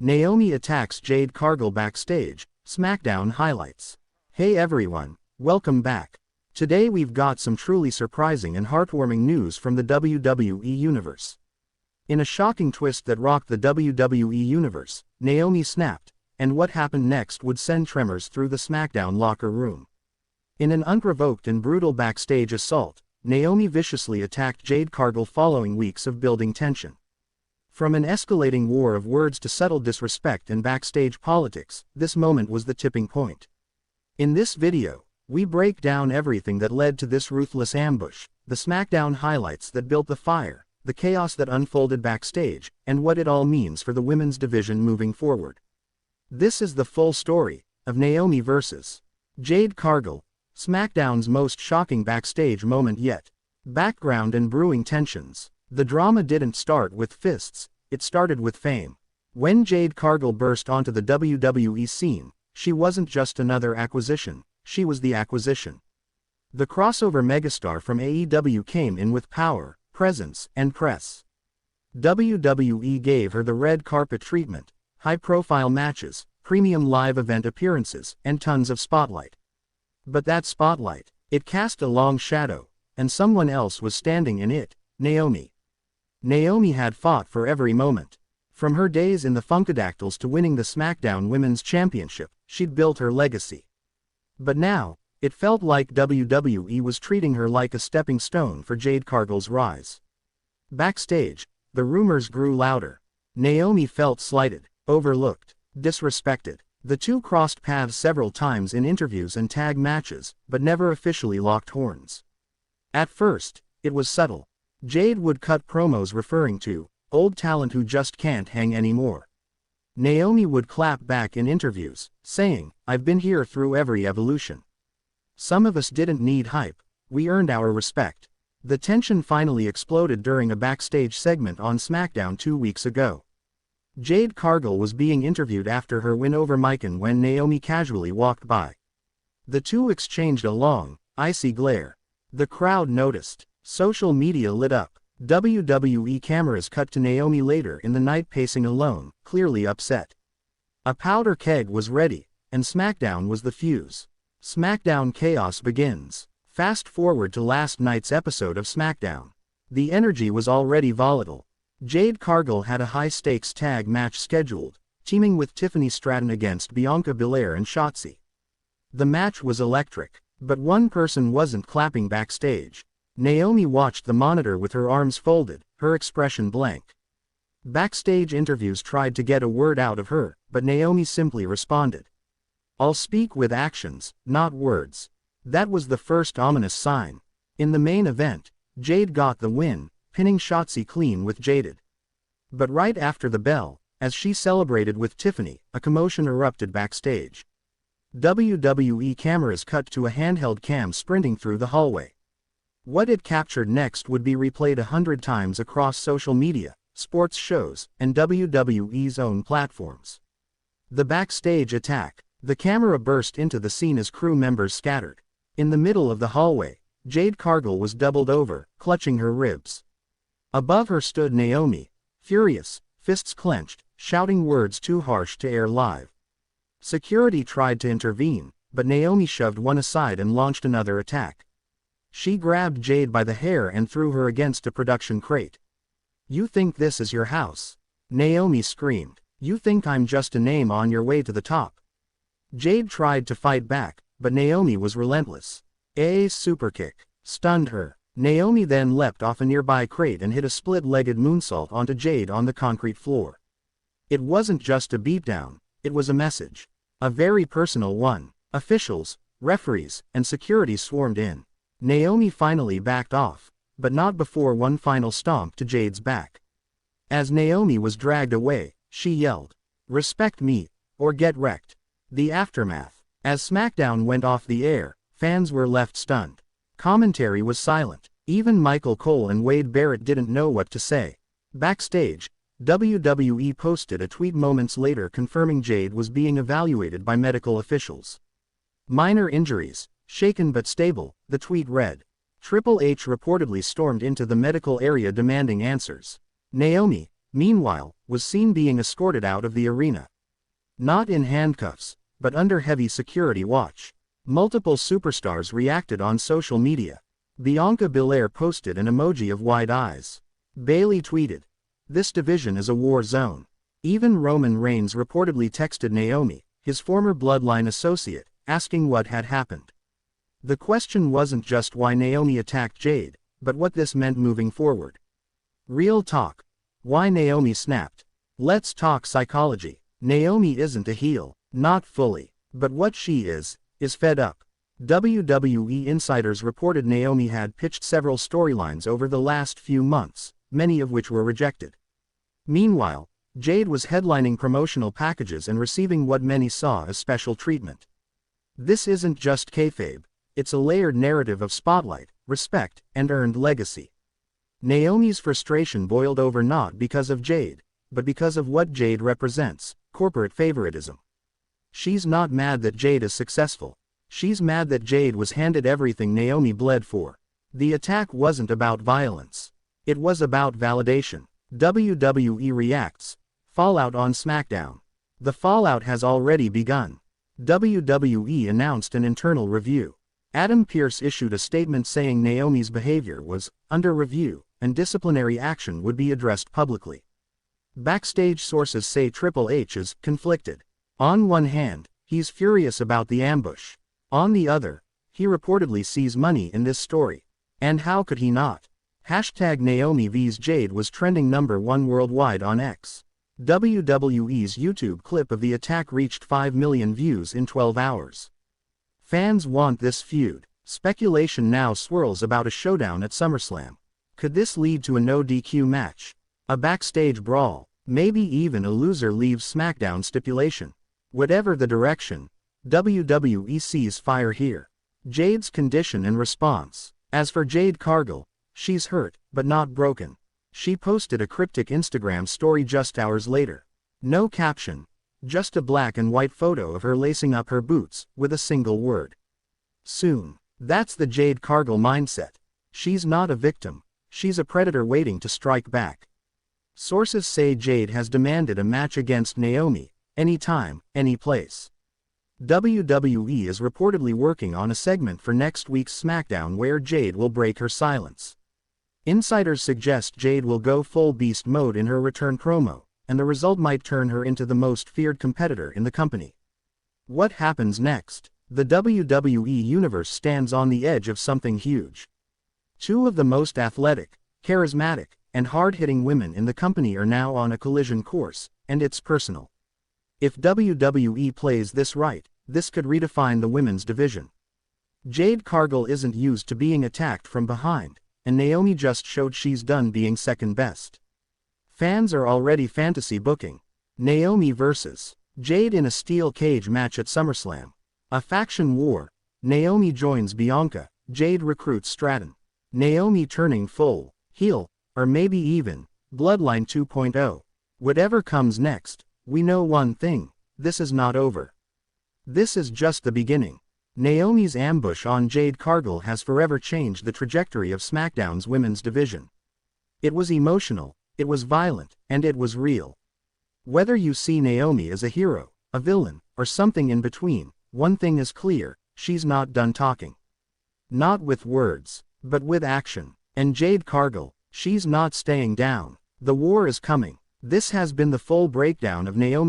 Naomi attacks Jade Cargill backstage, SmackDown highlights. Hey everyone, welcome back. Today we've got some truly surprising and heartwarming news from the WWE Universe. In a shocking twist that rocked the WWE Universe, Naomi snapped, and what happened next would send tremors through the SmackDown locker room. In an unprovoked and brutal backstage assault, Naomi viciously attacked Jade Cargill following weeks of building tension. From an escalating war of words to subtle disrespect and backstage politics, this moment was the tipping point. In this video, we break down everything that led to this ruthless ambush, the SmackDown highlights that built the fire, the chaos that unfolded backstage, and what it all means for the women's division moving forward. This is the full story of Naomi vs. Jade Cargill, SmackDown's most shocking backstage moment yet. Background and brewing tensions. The drama didn't start with fists, it started with fame. When Jade Cargill burst onto the WWE scene, she wasn't just another acquisition, she was the acquisition. The crossover megastar from AEW came in with power, presence, and press. WWE gave her the red carpet treatment, high-profile matches, premium live event appearances, and tons of spotlight. But that spotlight, it cast a long shadow, and someone else was standing in it, Naomi. Naomi had fought for every moment. From her days in the Funkadactyls to winning the SmackDown Women's Championship, she'd built her legacy. But now, it felt like WWE was treating her like a stepping stone for Jade Cargill's rise. Backstage, the rumors grew louder. Naomi felt slighted, overlooked, disrespected. The two crossed paths several times in interviews and tag matches, but never officially locked horns. At first, it was subtle. Jade would cut promos referring to old talent who just can't hang anymore. Naomi would clap back in interviews, saying, "I've been here through every evolution. Some of us didn't need hype, we earned our respect." The tension finally exploded during a backstage segment on SmackDown 2 weeks ago. Jade Cargill was being interviewed after her win over Mykan when Naomi casually walked by. The two exchanged a long, icy glare. The crowd noticed. Social media lit up. WWE cameras cut to Naomi later in the night pacing alone, clearly upset. A powder keg was ready, and SmackDown was the fuse. SmackDown chaos begins. Fast forward to last night's episode of SmackDown. The energy was already volatile. Jade Cargill had a high-stakes tag match scheduled, teaming with Tiffany Stratton against Bianca Belair and Shotzi. The match was electric, but one person wasn't clapping backstage. Naomi watched the monitor with her arms folded, her expression blank. Backstage interviews tried to get a word out of her, but Naomi simply responded, "I'll speak with actions, not words." That was the first ominous sign. In the main event, Jade got the win, pinning Shotzi clean with Jaded. But right after the bell, as she celebrated with Tiffany, a commotion erupted backstage. WWE cameras cut to a handheld cam sprinting through the hallway. What it captured next would be replayed 100 times across social media, sports shows, and WWE's own platforms. The backstage attack. The camera burst into the scene as crew members scattered. In the middle of the hallway, Jade Cargill was doubled over, clutching her ribs. Above her stood Naomi, furious, fists clenched, shouting words too harsh to air live. Security tried to intervene, but Naomi shoved one aside and launched another attack. She grabbed Jade by the hair and threw her against a production crate. "You think this is your house?" Naomi screamed. "You think I'm just a name on your way to the top?" Jade tried to fight back, but Naomi was relentless. A superkick stunned her. Naomi then leapt off a nearby crate and hit a split-legged moonsault onto Jade on the concrete floor. It wasn't just a beatdown, it was a message. A very personal one. Officials, referees, and security swarmed in. Naomi finally backed off, but not before one final stomp to Jade's back. As Naomi was dragged away, she yelled, "Respect me, or get wrecked." The aftermath. As SmackDown went off the air, fans were left stunned. Commentary was silent. Even Michael Cole and Wade Barrett didn't know what to say. Backstage, WWE posted a tweet moments later confirming Jade was being evaluated by medical officials. "Minor injuries, shaken but stable," the tweet read. Triple H reportedly stormed into the medical area demanding answers. Naomi, meanwhile, was seen being escorted out of the arena. Not in handcuffs, but under heavy security watch. Multiple superstars reacted on social media. Bianca Belair posted an emoji of wide eyes. Bayley tweeted, "This division is a war zone." Even Roman Reigns reportedly texted Naomi, his former bloodline associate, asking what had happened. The question wasn't just why Naomi attacked Jade, but what this meant moving forward. Real talk. Why Naomi snapped. Let's talk psychology. Naomi isn't a heel, not fully, but what she is fed up. WWE insiders reported Naomi had pitched several storylines over the last few months, many of which were rejected. Meanwhile, Jade was headlining promotional packages and receiving what many saw as special treatment. This isn't just kayfabe, it's a layered narrative of spotlight, respect, and earned legacy. Naomi's frustration boiled over not because of Jade, but because of what Jade represents: corporate favoritism. She's not mad that Jade is successful. She's mad that Jade was handed everything Naomi bled for. The attack wasn't about violence. It was about validation. WWE reacts. Fallout on SmackDown. The fallout has already begun. WWE announced an internal review. Adam Pearce issued a statement saying Naomi's behavior was under review, and disciplinary action would be addressed publicly. Backstage sources say Triple H is conflicted. On one hand, he's furious about the ambush. On the other, he reportedly sees money in this story. And how could he not? Hashtag Naomi vs Jade was trending #1 worldwide on X. WWE's YouTube clip of the attack reached 5 million views in 12 hours. Fans want this feud. Speculation now swirls about a showdown at SummerSlam. Could this lead to a no DQ match? A backstage brawl? Maybe even a loser leaves SmackDown stipulation? Whatever the direction, WWE sees fire here. Jade's condition and response. As for Jade Cargill, she's hurt, but not broken. She posted a cryptic Instagram story just hours later. No caption, just a black and white photo of her lacing up her boots, with a single word: soon. That's the Jade Cargill mindset. She's not a victim, she's a predator waiting to strike back. Sources say Jade has demanded a match against Naomi, anytime, any place. WWE is reportedly working on a segment for next week's SmackDown where Jade will break her silence. Insiders suggest Jade will go full beast mode in her return promo, and the result might turn her into the most feared competitor in the company. What happens next? The WWE Universe stands on the edge of something huge. Two of the most athletic, charismatic, and hard-hitting women in the company are now on a collision course, and it's personal. If WWE plays this right, this could redefine the women's division. Jade Cargill isn't used to being attacked from behind, and Naomi just showed she's done being second best. Fans are already fantasy booking Naomi vs. Jade in a steel cage match at SummerSlam. A faction war. Naomi joins Bianca, Jade recruits Stratton. Naomi turning full heel, or maybe even Bloodline 2.0. Whatever comes next, we know one thing: this is not over. This is just the beginning. Naomi's ambush on Jade Cargill has forever changed the trajectory of SmackDown's women's division. It was emotional, it was violent, and it was real. Whether you see Naomi as a hero, a villain, or something in between, one thing is clear: she's not done talking. Not with words, but with action. And Jade Cargill, she's not staying down. The war is coming. This has been the full breakdown of Naomi.